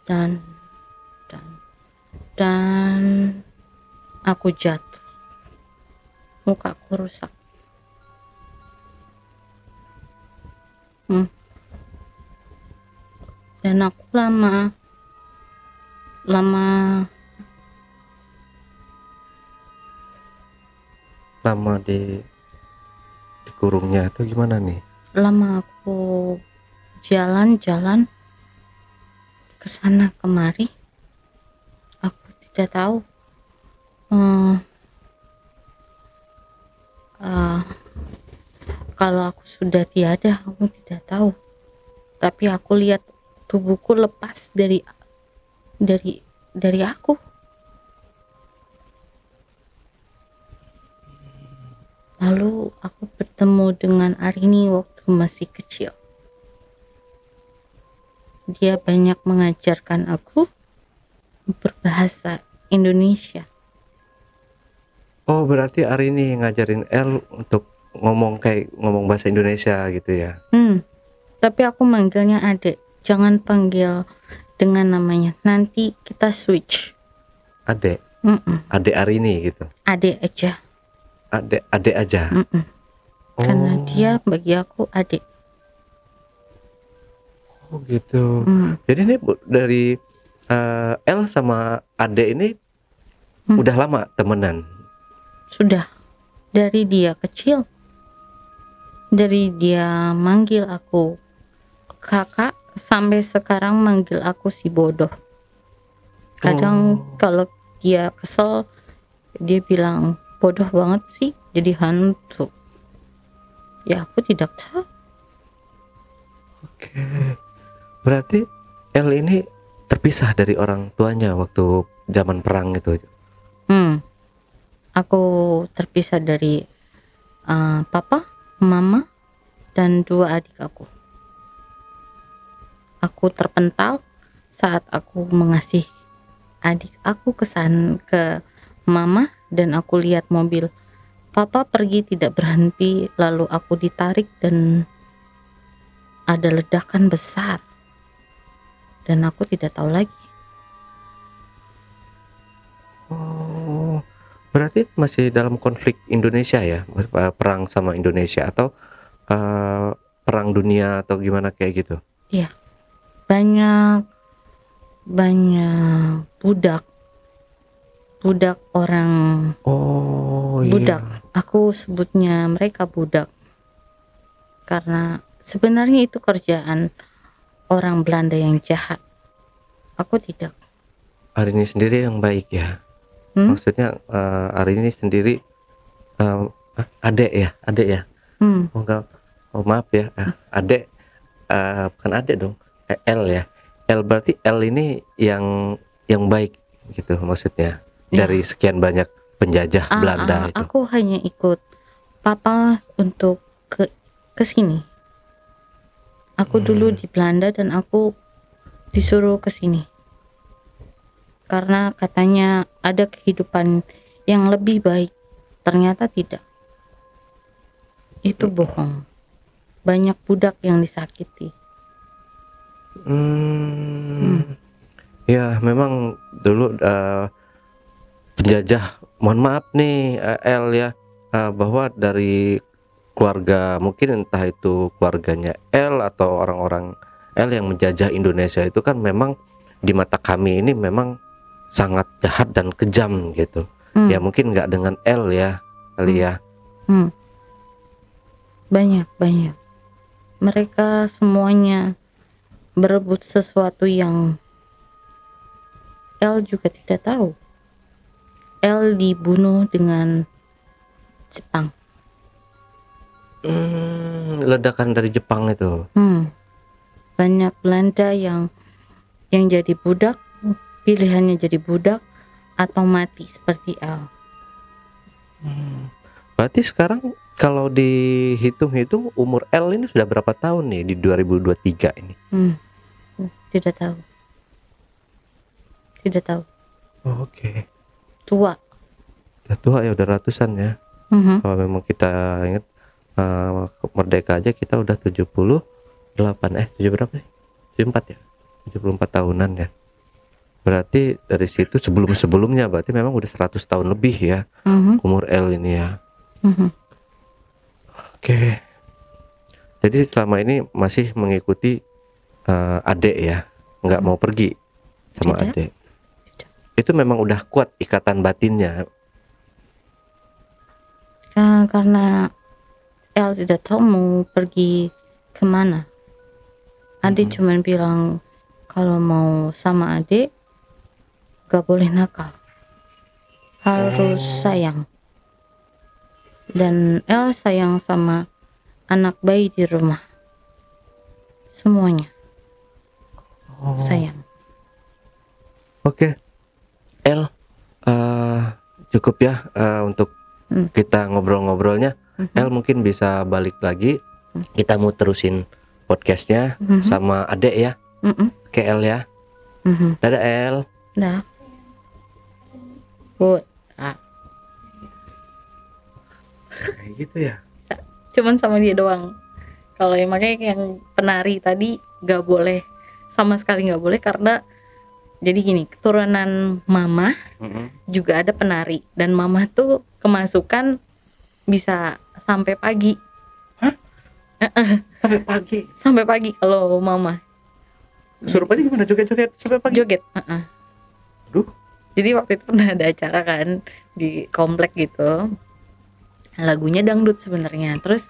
dan aku jatuh, mukaku rusak. Dan aku lama dikurungnya atau gimana nih? lama aku jalan-jalan ke sana kemari. Aku tidak tahu kalau aku sudah tiada, aku tidak tahu. Tapi aku lihat tubuhku lepas dari aku. Lalu aku bertemu dengan Arini waktu masih kecil. Dia banyak mengajarkan aku berbahasa Indonesia. Oh berarti Arini ngajarin L untuk ngomong bahasa Indonesia gitu ya? Tapi aku manggilnya Adek. Jangan panggil dengan namanya. Nanti kita switch. Adek? Adek Arini gitu? Adek aja. Adek aja? Karena dia bagi aku adik. Oh gitu. Jadi ini dari L sama Adek ini udah lama temenan? Sudah. Dari dia kecil. Dari dia manggil aku kakak sampai sekarang manggil aku si bodoh. Kadang kalau dia kesel dia bilang bodoh banget sih jadi hantu. Ya aku tidak tahu. Oke. Berarti L ini terpisah dari orang tuanya waktu zaman perang itu. Aku terpisah dari papa, mama, dan 2 adik aku. Aku terpental saat aku mengasih adik aku ke mama, dan aku lihat mobil papa pergi tidak berhenti, lalu aku ditarik dan ada ledakan besar dan aku tidak tahu lagi. Oh, berarti masih dalam konflik Indonesia ya, perang sama Indonesia atau perang dunia atau gimana kayak gitu? Iya, banyak banyak budak orang, Oh iya. budak. Aku sebutnya mereka budak karena sebenarnya itu kerjaan orang Belanda yang jahat. Aku tidak. Arini sendiri yang baik ya. Hmm? Maksudnya Arini sendiri adek ya. Hmm. Oh enggak, oh maaf ya, adek, bukan adek dong, L ya. L berarti L ini yang baik gitu maksudnya Ya. dari sekian banyak penjajah Belanda itu. Aku hanya ikut papa untuk ke sini. Aku dulu di Belanda dan aku disuruh ke sini karena katanya ada kehidupan yang lebih baik. Ternyata tidak. Itu bohong. Banyak budak yang disakiti. Ya memang dulu penjajah, mohon maaf nih L ya, bahwa dari keluarga, mungkin entah itu keluarganya L atau orang-orang L yang menjajah Indonesia itu kan memang di mata kami ini memang sangat jahat dan kejam gitu. Ya mungkin nggak dengan L ya kali ya. Banyak. Mereka semuanya berebut sesuatu yang L juga tidak tahu. L dibunuh dengan Jepang. Ledakan dari Jepang itu. Banyak Belanda yang jadi budak, pilihannya jadi budak atau mati seperti L. Berarti sekarang kalau dihitung-hitung umur L ini sudah berapa tahun nih di 2023 ini? Tidak tahu. Oh, oke. Tua. Udah tua ya, udah ratusan ya. Kalau memang kita ingat merdeka aja kita udah 78 7 berapa sih? 74 ya? 74 tahunan ya. Berarti dari situ sebelum-sebelumnya berarti memang udah 100 tahun lebih ya umur L ini ya. Oke. Jadi selama ini masih mengikuti adek ya, nggak mau pergi sama Tidak. adek. Itu memang udah kuat ikatan batinnya. Karena El tidak tahu mau pergi kemana. Adik cuman bilang kalau mau sama adik gak boleh nakal, harus sayang. Dan El sayang sama anak bayi di rumah, semuanya sayang. Oke, L, cukup ya untuk kita ngobrol-ngobrolnya. El mungkin bisa balik lagi. Kita mau terusin podcastnya sama adek ya. Oke L ya. Dadah El. Dah. Bu, Kayak gitu ya. cuman sama dia doang. Kalau yang makanya yang penari tadi gak boleh, sama sekali gak boleh, karena jadi gini, keturunan mama juga ada penari, dan mama tuh kemasukan bisa sampai pagi. Sampai pagi. Sampai pagi kalau mama Suruh aja gimana, joget-joget sampai pagi. joget. Aduh. Jadi waktu itu pernah ada acara kan di komplek gitu, lagunya dangdut sebenarnya. Terus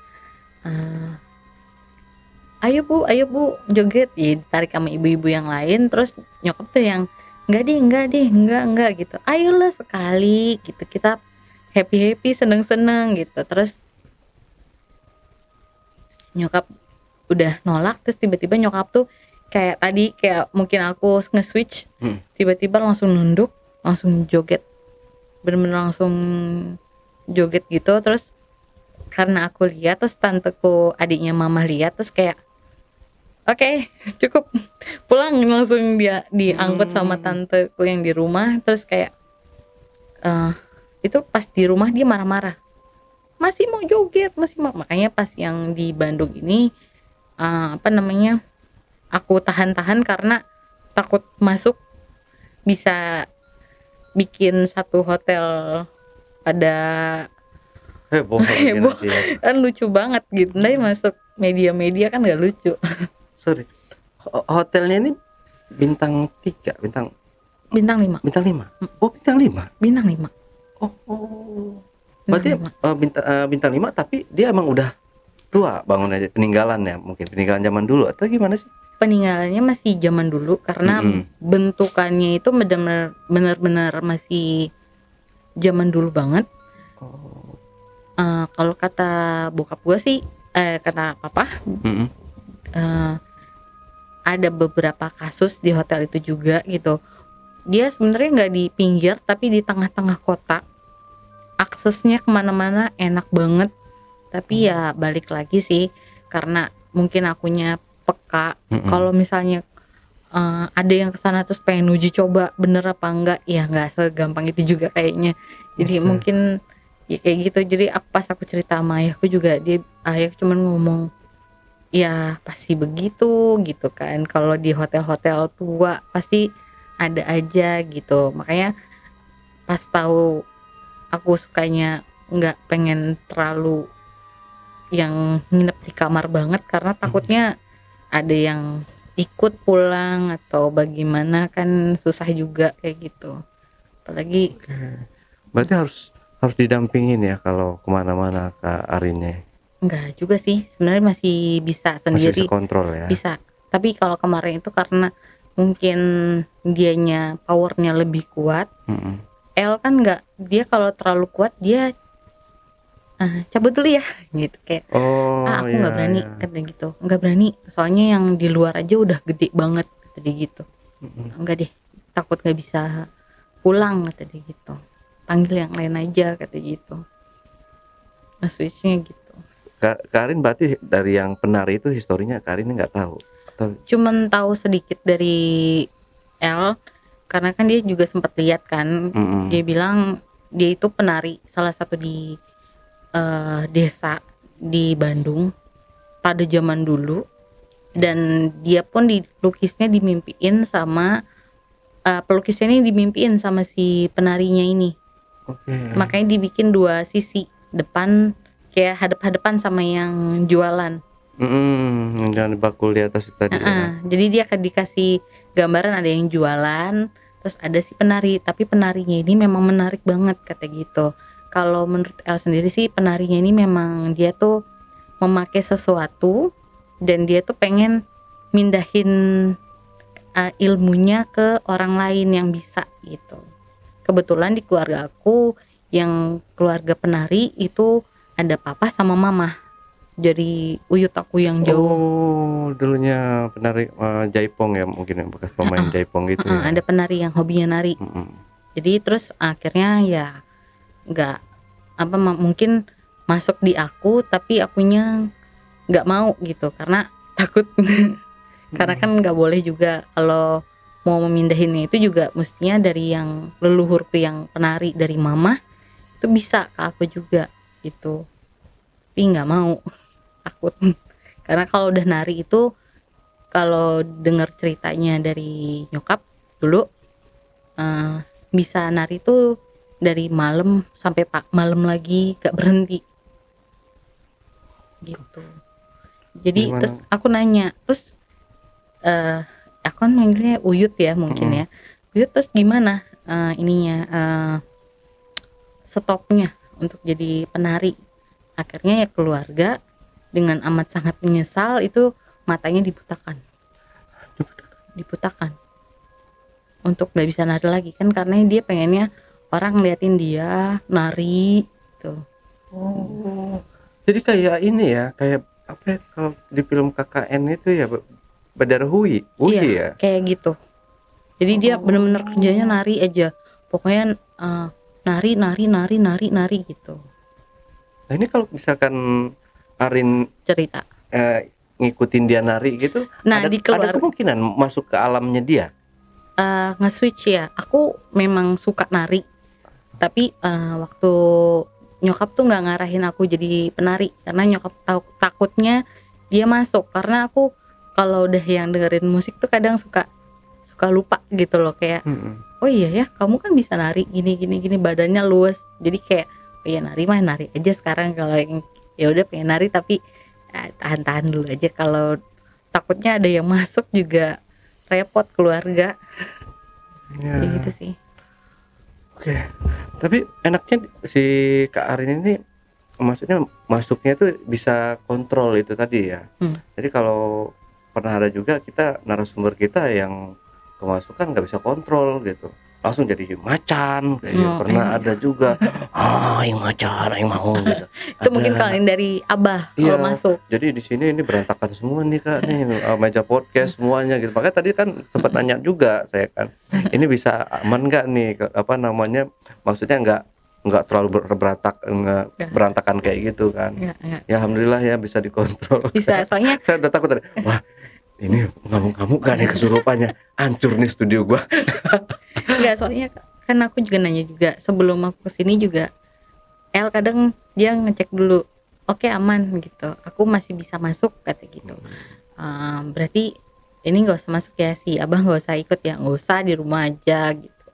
ayo bu joget, ya ditarik sama ibu-ibu yang lain. Terus nyokap tuh yang enggak gitu, ayolah sekali gitu, kita happy seneng gitu. Terus nyokap udah nolak, terus tiba-tiba nyokap tuh kayak tadi, kayak mungkin aku nge-switch, tiba-tiba langsung nunduk, langsung joget, bener-bener langsung joget gitu. Terus karena aku lihat, terus tanteku, adiknya mama lihat, terus kayak oke, cukup, pulang. Langsung dia diangkut sama tanteku yang di rumah. Terus kayak itu pas di rumah dia marah-marah, masih mau joget, makanya pas yang di Bandung ini aku tahan-tahan karena takut masuk bisa bikin satu hotel pada Heboh lagi heboh. nanti ya. Kan lucu banget gitu, nanti masuk media-media kan gak lucu. Sorry. Hotelnya ini bintang 3, Bintang 5. bintang 5. Oh, bintang 5. Bintang 5. Oh, berarti bintang 5 tapi dia emang udah tua bangunnya, peninggalan zaman dulu atau gimana sih? Peninggalannya masih zaman dulu karena bentukannya itu benar-benar masih zaman dulu banget. Kalau kata bokap gue sih, kata papa, ada beberapa kasus di hotel itu juga gitu. Dia sebenarnya nggak di pinggir tapi di tengah-tengah kota. Aksesnya kemana-mana enak banget. Tapi ya balik lagi sih, karena mungkin akunya peka. Kalau misalnya ada yang kesana terus pengen uji coba bener apa enggak, ya nggak segampang itu juga kayaknya. Jadi mungkin ya kayak gitu. Jadi pas aku cerita sama ayahku juga, ayahku cuman ngomong ya pasti begitu gitu kan. Kalau di hotel-hotel tua pasti ada aja gitu. Makanya pas tahu aku sukanya nggak pengen terlalu yang nginep di kamar banget, karena takutnya ada yang ikut pulang atau bagaimana, kan susah juga kayak gitu. Apalagi berarti harus didampingin ya kalau kemana-mana Kak Arinnya. enggak juga sih, sebenarnya masih bisa Masih sendiri, bisa kontrol ya. bisa. Tapi kalau kemarin itu karena mungkin dianya powernya lebih kuat. L kan enggak, dia kalau terlalu kuat dia cabut dulu ya gitu, kayak aku nggak berani, katanya gitu, nggak berani soalnya yang di luar aja udah gede banget, kata dia gitu. Enggak deh, takut nggak bisa pulang, kata dia gitu, panggil yang lain aja, kata gitu. Nah switchnya gitu. Karin berarti dari yang penari itu historinya Karin nggak tahu atau? Cuman tahu sedikit dari L, karena kan dia juga sempat lihat kan. Dia bilang dia itu penari salah satu di desa di Bandung pada zaman dulu, dan dia pun dilukisnya dimimpiin sama pelukisnya ini dimimpiin sama si penarinya ini. Makanya dibikin dua sisi, depan kayak hadap-hadapan sama yang jualan. Yang bakul di atas tadi. Jadi dia akan dikasih gambaran ada yang jualan, terus ada si penari, tapi penarinya ini memang menarik banget, kata gitu. Kalau menurut El sendiri sih, penarinya ini memang dia tuh memakai sesuatu dan dia tuh pengen mindahin ilmunya ke orang lain yang bisa gitu. Kebetulan di keluarga aku yang keluarga penari itu ada papa sama mama. Jadi uyut aku yang jauh. Oh, dulunya penari jaipong ya, mungkin yang bekas pemain jaipong gitu ya. Ada penari yang hobinya nari. Jadi terus akhirnya ya nggak mungkin masuk di aku, tapi akunya nggak mau gitu karena takut. Karena kan nggak boleh juga, kalau mau memindahinnya itu juga mestinya dari yang leluhurku yang penari dari mama itu bisa ke aku juga gitu. Tapi nggak mau, takut. Karena kalau udah nari itu, kalau dengar ceritanya dari nyokap dulu, bisa nari itu dari malam sampai malam lagi gak berhenti gitu. Jadi gimana? Terus aku nanya, terus aku kan manggilnya Uyut ya mungkin ya, Uyut terus gimana stopnya untuk jadi penari? Akhirnya ya keluarga dengan amat sangat menyesal itu matanya dibutakan untuk nggak bisa nari lagi kan, karena dia pengennya orang ngeliatin dia nari gitu. Jadi kayak ini ya, kayak apa ya, kalau di film KKN itu ya Badar Hui ya kayak gitu. Jadi dia benar-benar kerjanya nari aja, pokoknya nari gitu. Nah ini kalau misalkan Arin cerita ngikutin dia nari gitu, ada kemungkinan masuk ke alamnya dia. Nge-switch ya. Aku memang suka nari, tapi waktu nyokap tuh nggak ngarahin aku jadi penari karena nyokap takutnya dia masuk, karena aku kalau udah yang dengerin musik tuh kadang suka lupa gitu loh, kayak oh iya ya kamu kan bisa nari gini badannya luas, jadi kayak oh ya nari aja sekarang, kalau yang ya udah pengen nari tapi tahan dulu aja, kalau takutnya ada yang masuk juga repot keluarga. Ya. Kayak gitu sih. Oke. Tapi enaknya si Kak Arin ini maksudnya masuknya tuh bisa kontrol itu tadi ya. Jadi kalau pernah ada juga kita narasumber kita yang kemasukan nggak bisa kontrol gitu, langsung jadi macan kayak gitu. Pernah ada juga yang macan yang mau gitu. Itu mungkin kalian dari Abah Iya, kalau masuk. jadi di sini ini berantakan semua nih Kak nih, meja podcast semuanya gitu. Makanya tadi kan sempat nanya juga saya kan, ini bisa aman nggak nih apa namanya, maksudnya nggak terlalu berantakan kayak gitu kan. Enggak. Ya alhamdulillah ya bisa dikontrol. Bisa, soalnya saya udah takut tadi, wah ini ngamuk-ngamuk gak nih kesurupannya, hancur nih studio gua. enggak, soalnya kan aku juga nanya juga sebelum aku kesini juga, El kadang dia ngecek dulu, oke aman gitu, aku masih bisa masuk kata gitu. Berarti ini nggak usah masuk ya, si Abah nggak usah ikut ya, nggak usah, di rumah aja gitu.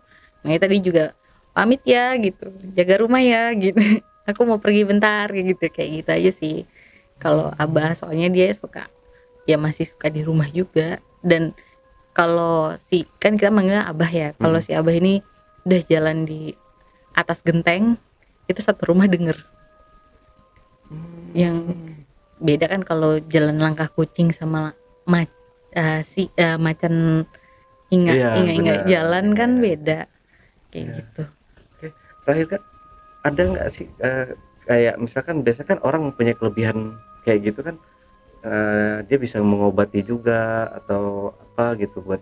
Makanya tadi juga pamit ya gitu, jaga rumah ya gitu. Aku mau pergi bentar kayak gitu aja sih. Kalau Abah soalnya dia suka, ya masih suka di rumah juga. Dan kalau si, kan kita manggil Abah ya, kalau si Abah ini udah jalan di atas genteng itu satu rumah denger. Yang beda kan kalau jalan langkah kucing sama macan inga jalan kan beda kayak gitu. Oke, terakhir Kak, ada nggak sih kayak misalkan biasanya kan orang punya kelebihan kayak gitu kan, dia bisa mengobati juga atau apa gitu buat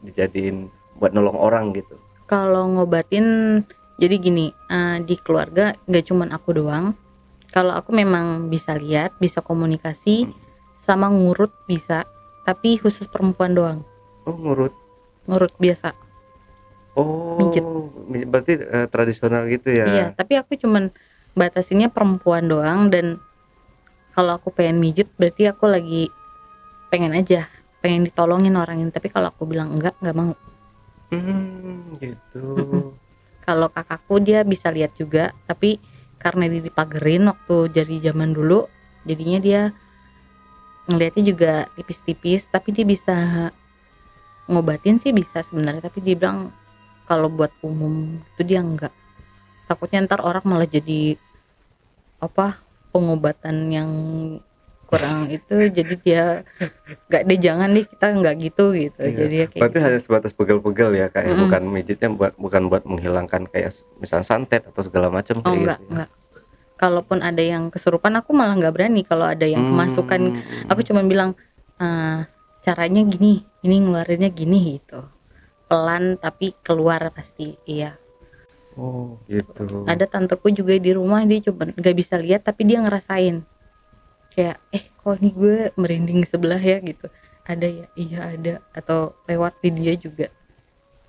dijadiin buat nolong orang gitu. Kalau ngobatin, jadi gini, di keluarga nggak cuman aku doang. Kalau aku memang bisa lihat, bisa komunikasi, sama ngurut bisa, tapi khusus perempuan doang. Oh, ngurut Biasa. oh Mijit. Berarti tradisional gitu ya. Iya, tapi aku cuman batasinnya perempuan doang. Dan kalau aku pengen mijit berarti aku lagi pengen ditolongin orang ini. Tapi kalau aku bilang enggak mau. Gitu. Kalau kakakku dia bisa lihat juga, tapi karena dia dipagerin waktu jadi zaman dulu, jadinya dia ngelihatnya juga tipis-tipis. Tapi dia bisa ngobatin sih, bisa sebenarnya, tapi dia bilang kalau buat umum itu dia enggak, takutnya ntar orang malah jadi pengobatan yang kurang itu, jadi dia nggak deh, jangan deh, kita nggak gitu. Iya. Jadi ya kayak berarti gitu. hanya sebatas pegel-pegel ya kayak, bukan mijitnya bukan buat menghilangkan kayak misalnya santet atau segala macam kayak enggak, gitu. enggak. Kalaupun ada yang kesurupan aku malah nggak berani. Kalau ada yang kemasukan, aku cuma bilang caranya gini, ini ngeluarinnya gini gitu, pelan tapi keluar pasti. Iya. Oh gitu. Ada tanteku juga di rumah, dia coba nggak bisa lihat tapi dia ngerasain kayak kok nih gue merinding sebelah ya gitu. Ada ya, iya ada, atau lewat di dia juga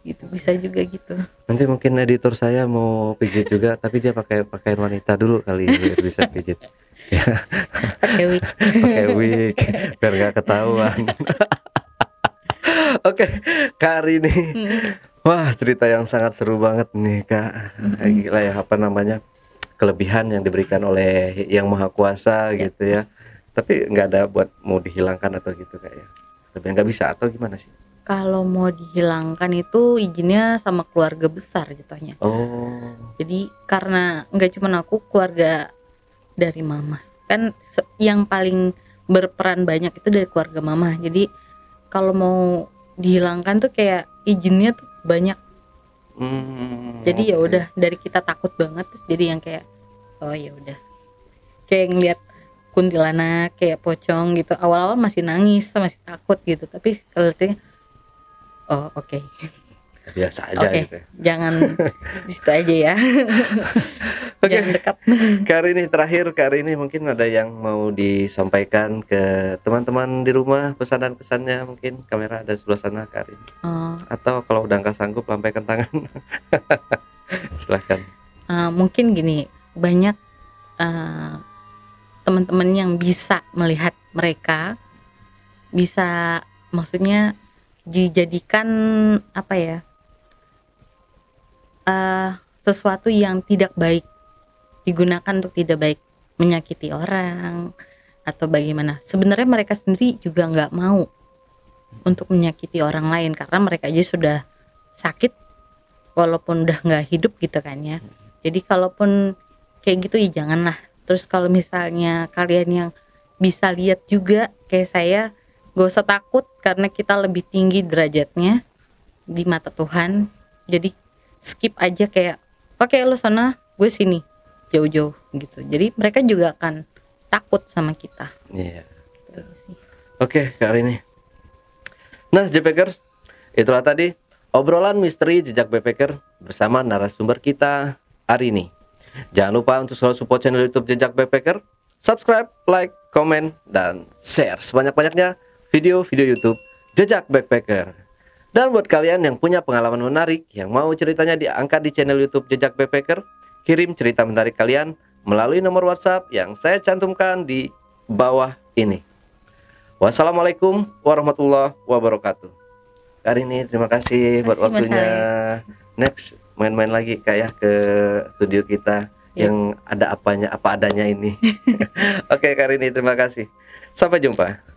gitu, bisa juga gitu. Nanti mungkin editor saya mau pijit juga, tapi dia pakai pakaian wanita dulu kali biar bisa pijit. Pakai wig. Pakai wig biar nggak ketahuan. Oke, Kak Arin nih. Wah, cerita yang sangat seru banget nih Kak. Gila ya, apa namanya, kelebihan yang diberikan oleh Yang Maha Kuasa gitu ya. Tapi nggak ada buat mau dihilangkan atau gitu Kak ya. Lebih nggak bisa atau gimana sih? Kalau mau dihilangkan itu izinnya sama keluarga besar jatuhnya. Oh. Jadi karena nggak cuma aku, keluarga dari mama kan yang paling berperan banyak itu dari keluarga mama. Jadi kalau mau dihilangkan tuh kayak izinnya tuh banyak. Jadi ya udah, dari kita takut banget terus jadi yang kayak oh ya udah, kayak ngeliat kuntilanak kayak pocong gitu, awal-awal masih nangis, masih takut gitu, tapi kalau oh oke. Biasa aja gitu. Jangan di situ aja ya. Jangan dekat. Kak Arin, terakhir Kak Arin, mungkin ada yang mau disampaikan ke teman-teman di rumah, pesanan-pesannya, mungkin kamera ada di sebelah sana Kak Arin. Atau kalau udah nggak sanggup lambaikan tangan. Silahkan. Mungkin gini, banyak teman-teman yang bisa melihat mereka, bisa maksudnya dijadikan apa ya, sesuatu yang tidak baik, digunakan untuk tidak baik, menyakiti orang atau bagaimana. Sebenarnya mereka sendiri juga nggak mau, untuk menyakiti orang lain, karena mereka aja sudah sakit walaupun udah nggak hidup gitu kan ya. Jadi kalaupun kayak gitu ya janganlah. Terus kalau misalnya kalian yang bisa lihat juga kayak saya, gak usah takut karena kita lebih tinggi derajatnya di mata Tuhan. Jadi skip aja, kayak oke lu sana, gue sini, jauh-jauh gitu. Jadi mereka juga akan takut sama kita. Iya. Gitu sih. Oke, Kak Rini. Nah, Backpacker, itulah tadi obrolan misteri jejak backpacker bersama narasumber kita hari ini. Jangan lupa untuk selalu support channel YouTube Jejak Backpacker, subscribe, like, komen, dan share sebanyak-banyaknya video-video YouTube Jejak Backpacker. Dan buat kalian yang punya pengalaman menarik yang mau ceritanya diangkat di channel YouTube Jejak Backpacker, kirim cerita menarik kalian melalui nomor WhatsApp yang saya cantumkan di bawah ini. Wassalamualaikum warahmatullahi wabarakatuh. Hari ini terima kasih buat Terima kasih, Mas waktunya. Next main-main lagi kayak ke studio kita yang ada apa adanya ini. Oke, Kak Rini, terima kasih. Sampai jumpa.